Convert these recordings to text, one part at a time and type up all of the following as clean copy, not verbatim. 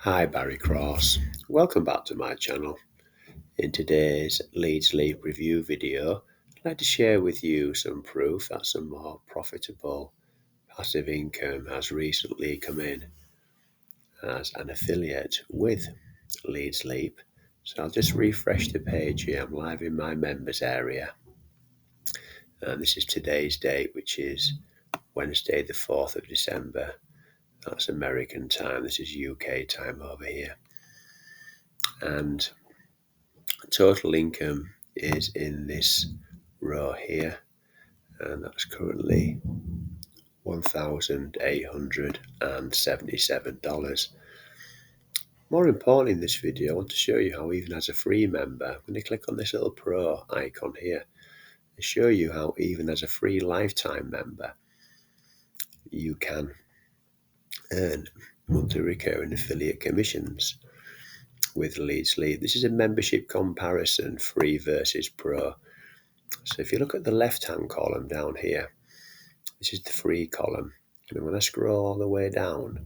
Hi, Barry Cross. Welcome back to my channel. In today's Lead Sleep review video, I'd like to share with you some proof that some more profitable passive income has recently come in as an affiliate with Lead Sleep. So I'll just refresh the page here. I'm live in my members area. And this is today's date, which is Wednesday, the 4th of December. That's American time. This is UK time over here. And total income is in this row here, and that's currently $1,877. More importantly, in this video, I want to show you how, even as a free member, I'm going to click on this little pro icon here and show you how, even as a free lifetime member, you can earn monthly recurring affiliate commissions with Lead Sleep. This is a membership comparison, free versus pro. So if you look at the left-hand column down here, this is the free column. And when I scroll all the way down,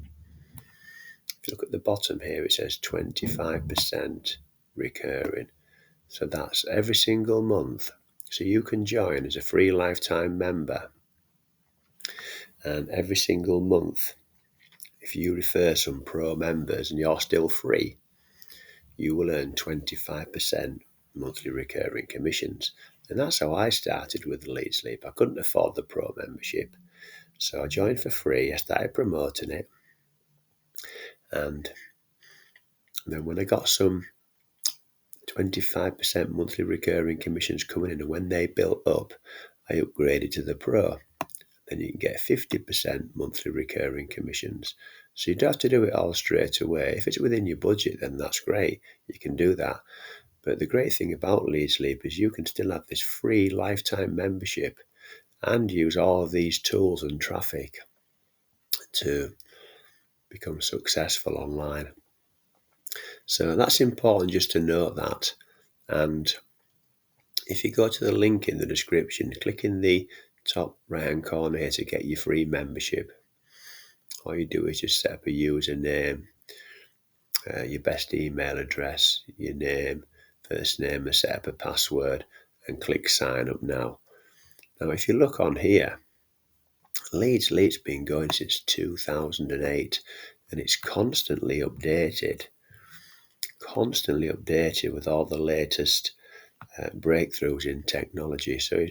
if you look at the bottom here, it says 25% recurring. So that's every single month. So you can join as a free lifetime member. And every single month, if you refer some pro members and you're still free, you will earn 25% monthly recurring commissions. And that's how I started with Lead Sleep. I couldn't afford the pro membership. So I joined for free. I started promoting it. And then when I got some 25% monthly recurring commissions coming in, and when they built up, I upgraded to the pro. Then you can get 50% monthly recurring commissions. So you don't have to do it all straight away. If it's within your budget, then that's great. You can do that. But the great thing about Lead Sleep is you can still have this free lifetime membership and use all of these tools and traffic to become successful online. So that's important just to note that. And if you go to the link in the description, click in the top right hand corner here to get your free membership. All you do is just set up a username, your best email address, your name, first name, and set up a password and click sign up now. Now if you look on here, Lead Sleep's been going since 2008 and it's constantly updated with all the latest breakthroughs in technology. So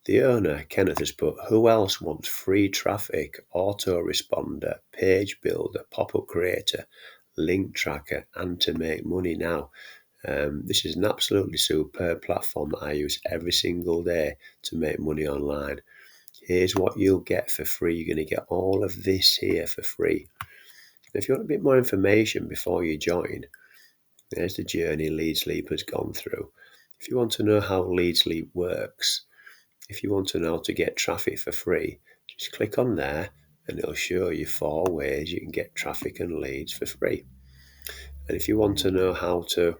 the owner, Kenneth, has put, who else wants free traffic, autoresponder, page builder, pop-up creator, link tracker, and to make money now? This is an absolutely superb platform that I use every single day to make money online. Here's what you'll get for free. You're going to get all of this here for free. If you want a bit more information before you join, there's the journey Lead Sleep has gone through. If you want to know how Lead Sleep works, if you want to know how to get traffic for free, just click on there and it'll show you 4 ways you can get traffic and leads for free. And if you want to know how to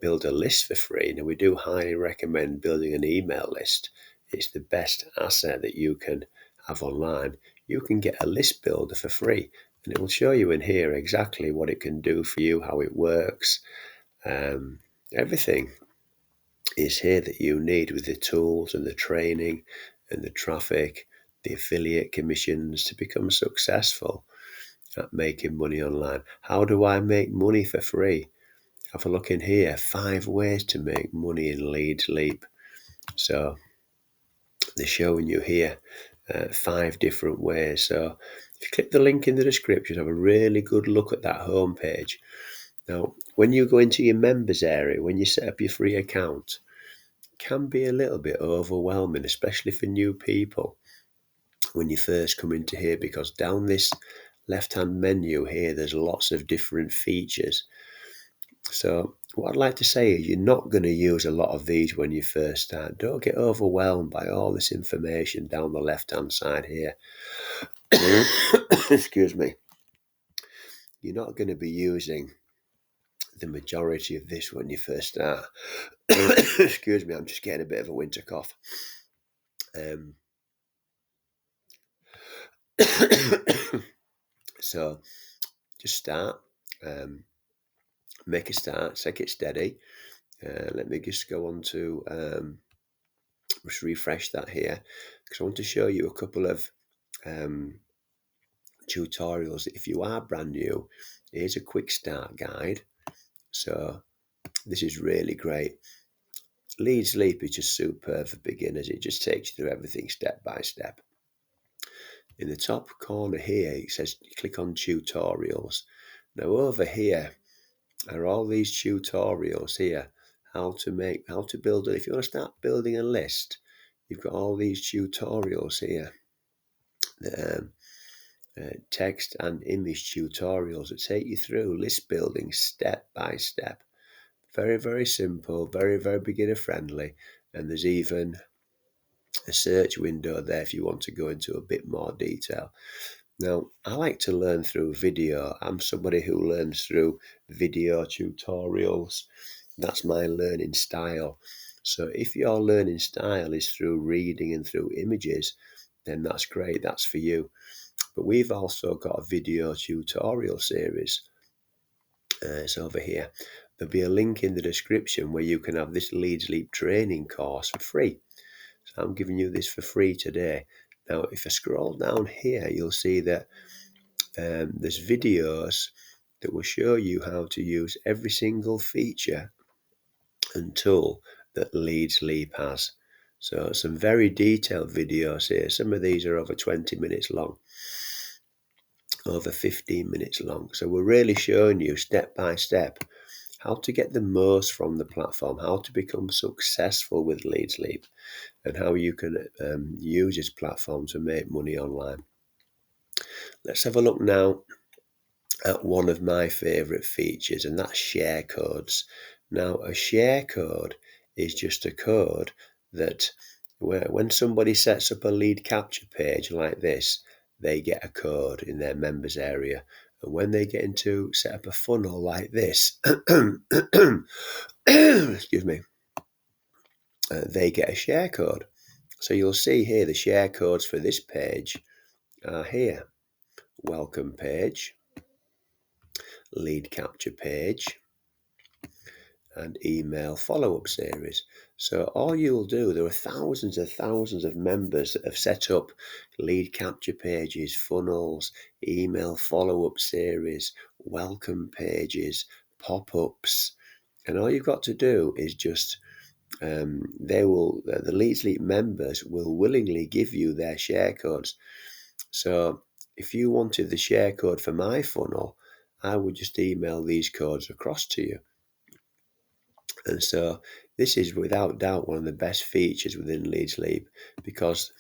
build a list for free, now we do highly recommend building an email list. It's the best asset that you can have online. You can get a list builder for free, and it will show you in here exactly what it can do for you, how it works. Everything is here that you need with the tools and the training and the traffic, the affiliate commissions to become successful at making money online. How do I make money for free? Have a look in here, 5 ways to make money in Lead Sleep. So they're showing you here 5 different ways. So if you click the link in the description, have a really good look at that homepage. Now, when you go into your members area, when you set up your free account, it can be a little bit overwhelming, especially for new people when you first come into here, because down this left-hand menu here, there's lots of different features. So what I'd like to say is you're not going to use a lot of these when you first start. Don't get overwhelmed by all this information down the left-hand side here. Excuse me. You're not going to be using the majority of this when you first start. Excuse me, I'm just getting a bit of a winter cough. So just start make a start, take it steady. Let me just go on to just refresh that here, because I want to show you a couple of tutorials. If you are brand new, here's a quick start guide. So this is really great. Leads Leap is just superb for beginners. It just takes you through everything step by step. In the top corner here, it says click on tutorials. Now over here are all these tutorials here, how to build it. If you want to start building a list, you've got all these tutorials here. Text and image tutorials that take you through list building step by step. Very, very simple, very, very beginner friendly. And there's even a search window there if you want to go into a bit more detail. Now, I like to learn through video. I'm somebody who learns through video tutorials. That's my learning style. So if your learning style is through reading and through images, then that's great. That's for you. But we've also got a video tutorial series. It's over here. There'll be a link in the description where you can have this Leads Leap training course for free. So I'm giving you this for free today. Now, if I scroll down here, you'll see that there's videos that will show you how to use every single feature and tool that Leads Leap has. So some very detailed videos here. Some of these are over 20 minutes long, over 15 minutes long. So we're really showing you step by step how to get the most from the platform, how to become successful with Leads Leap, and how you can use this platform to make money online. Let's have a look now at one of my favorite features, and that's share codes. Now, a share code is just a code that when somebody sets up a lead capture page like this, they get a code in their members area. And when they get into set up a funnel like this, excuse me, they get a share code. So you'll see here the share codes for this page are here. Welcome page, lead capture page, and email follow-up series. So all you'll do, there are thousands of members that have set up lead capture pages, funnels, email follow-up series, welcome pages, pop-ups, and all you've got to do is just the Leads Leap members will willingly give you their share codes. So if you wanted the share code for my funnel, I would just email these codes across to you. And so this is without doubt one of the best features within Leads Leap, because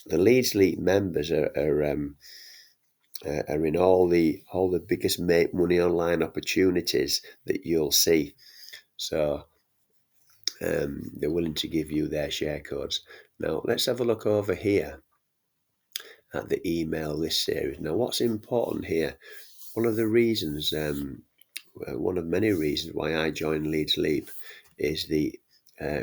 the Leads Leap members are in all the biggest make money online opportunities that you'll see. So they're willing to give you their share codes. Now let's have a look over here at the email list series. Now what's important here, one of many reasons why I joined Leads Leap is the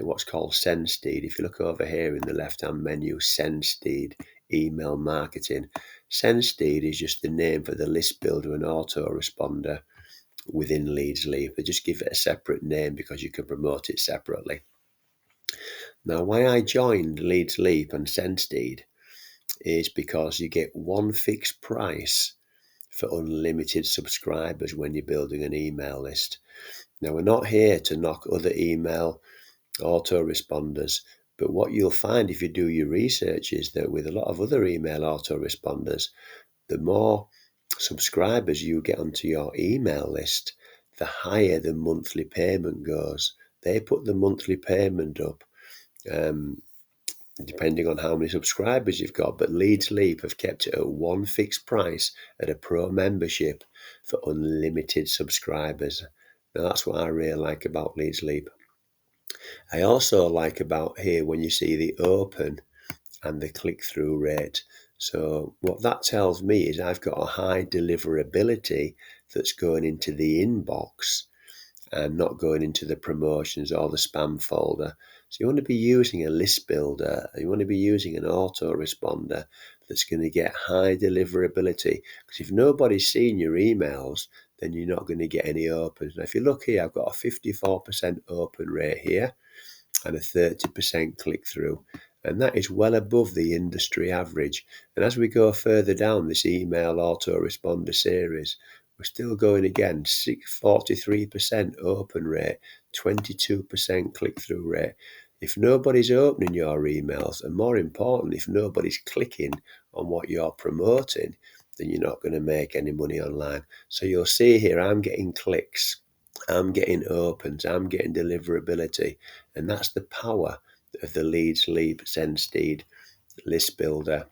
what's called send speed. If you look over here in the left hand menu, send speed, email marketing. Send speed is just the name for the list builder and autoresponder within Leads Leap. They just give it a separate name because you can promote it separately. Now, why I joined Leads Leap and SendSteed is because you get one fixed price for unlimited subscribers when you're building an email list. Now, we're not here to knock other email autoresponders, but what you'll find if you do your research is that with a lot of other email autoresponders, the more subscribers you get onto your email list, the higher the monthly payment goes. They put the monthly payment up depending on how many subscribers you've got, but Leads Leap have kept it at one fixed price at a pro membership for unlimited subscribers. Now that's what I really like about Leads Leap. I also like about here when you see the open and the click-through rate. So what that tells me is I've got a high deliverability that's going into the inbox and not going into the promotions or the spam folder. So you want to be using a list builder, you want to be using an autoresponder that's going to get high deliverability, because if nobody's seen your emails, then you're not going to get any opens. Now, if you look here, I've got a 54% open rate here and a 30% click-through. And that is well above the industry average. And as we go further down this email autoresponder series, we're still going again, 43% open rate, 22% click-through rate. If nobody's opening your emails, and more important, if nobody's clicking on what you're promoting, then you're not going to make any money online. So you'll see here, I'm getting clicks, I'm getting opens, I'm getting deliverability, and that's the power of the Leads, Leap, SendSteed, List Builder,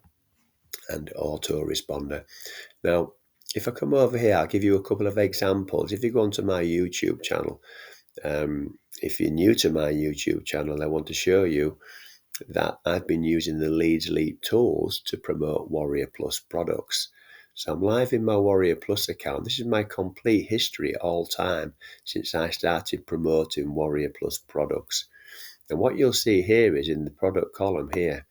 and Autoresponder. Now, if I come over here, I'll give you a couple of examples. If you go onto my YouTube channel, if you're new to my YouTube channel, I want to show you that I've been using the Leads Leap tools to promote Warrior Plus products. So I'm live in my Warrior Plus account. This is my complete history all time since I started promoting Warrior Plus products. And what you'll see here is in the product column here,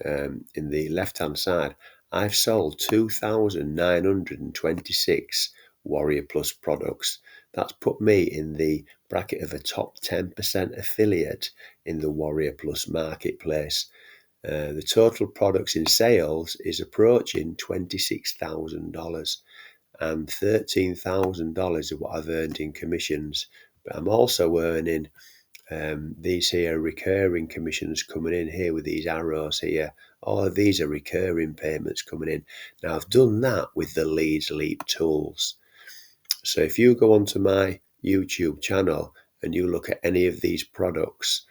in the left-hand side, I've sold 2,926 Warrior Plus products. That's put me in the bracket of a top 10% affiliate in the Warrior Plus marketplace. The total products in sales is approaching $26,000, and $13,000 of what I've earned in commissions. But I'm also earning these here recurring commissions coming in here with these arrows here. All of these are recurring payments coming in. Now, I've done that with the Leads Leap tools. So if you go onto my YouTube channel and you look at any of these products,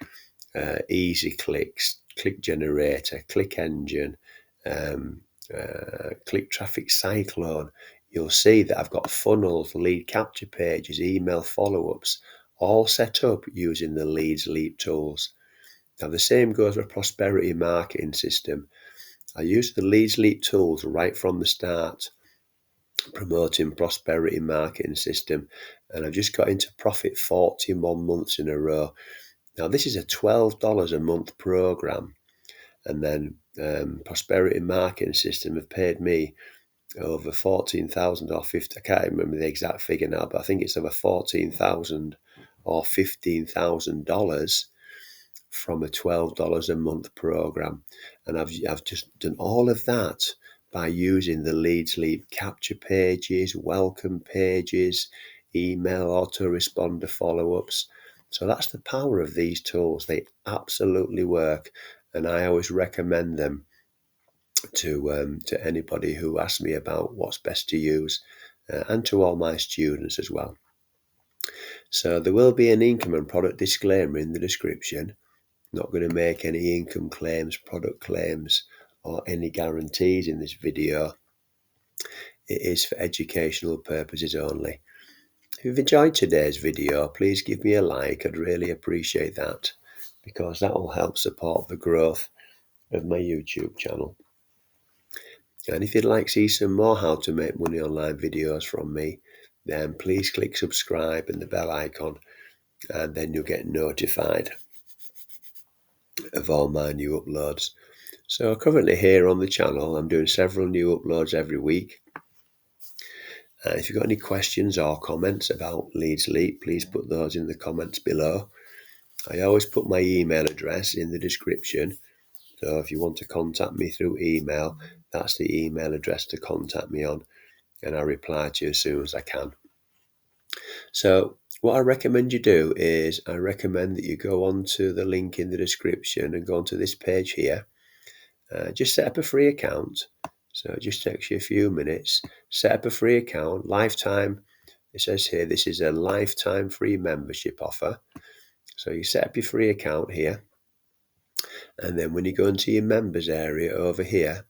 Easy Clicks, Click Generator, Click Engine, Click Traffic Cyclone, you'll see that I've got funnels, lead capture pages, email follow-ups, all set up using the Leads Leap tools. Now, the same goes with Prosperity Marketing System. I use the Leads Leap tools right from the start, promoting Prosperity Marketing System, and I've just got into profit 41 months in a row. Now, this is a $12 a month program, and then Prosperity Marketing System have paid me over 14,000 or 50. I can't remember the exact figure now, but I think it's over 14,000 or $15,000 from a $12 a month program. And I've just done all of that by using the Leads Leap capture pages, welcome pages, email autoresponder follow-ups. So that's the power of these tools. They absolutely work, and I always recommend them to anybody who asks me about what's best to use, and to all my students as well. So there will be an income and product disclaimer in the description. Not going to make any income claims, product claims, or any guarantees in this video. It is for educational purposes only. If you've enjoyed today's video, please give me a like. I'd really appreciate that, because that will help support the growth of my YouTube channel. And if you'd like to see some more how to make money online videos from me, then please click subscribe and the bell icon, and then you'll get notified of all my new uploads. So currently here on the channel, I'm doing several new uploads every week. And if you've got any questions or comments about Leads Leap, please put those in the comments below. I always put my email address in the description. So if you want to contact me through email, that's the email address to contact me on, and I reply to you as soon as I can. So what I recommend you do is I recommend that you go onto the link in the description and go onto this page here. Just set up a free account. So it just takes you a few minutes. Set up a free account, lifetime. It says here this is a lifetime free membership offer. So you set up your free account here. And then when you go into your members area over here,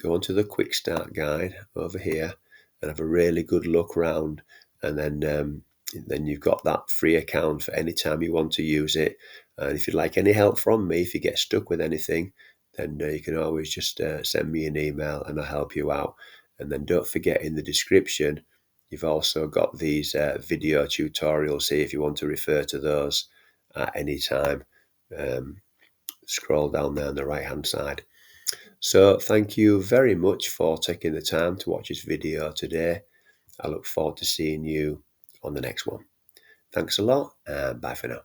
go onto the quick start guide over here and have a really good look round. And then you've got that free account for any time you want to use it. And if you'd like any help from me, if you get stuck with anything, then you can always just send me an email and I'll help you out. And then don't forget, in the description, you've also got these video tutorials here if you want to refer to those at any time. Scroll down there on the right hand side. So thank you very much for taking the time to watch this video today. I look forward to seeing you on the next one. Thanks a lot, and bye for now.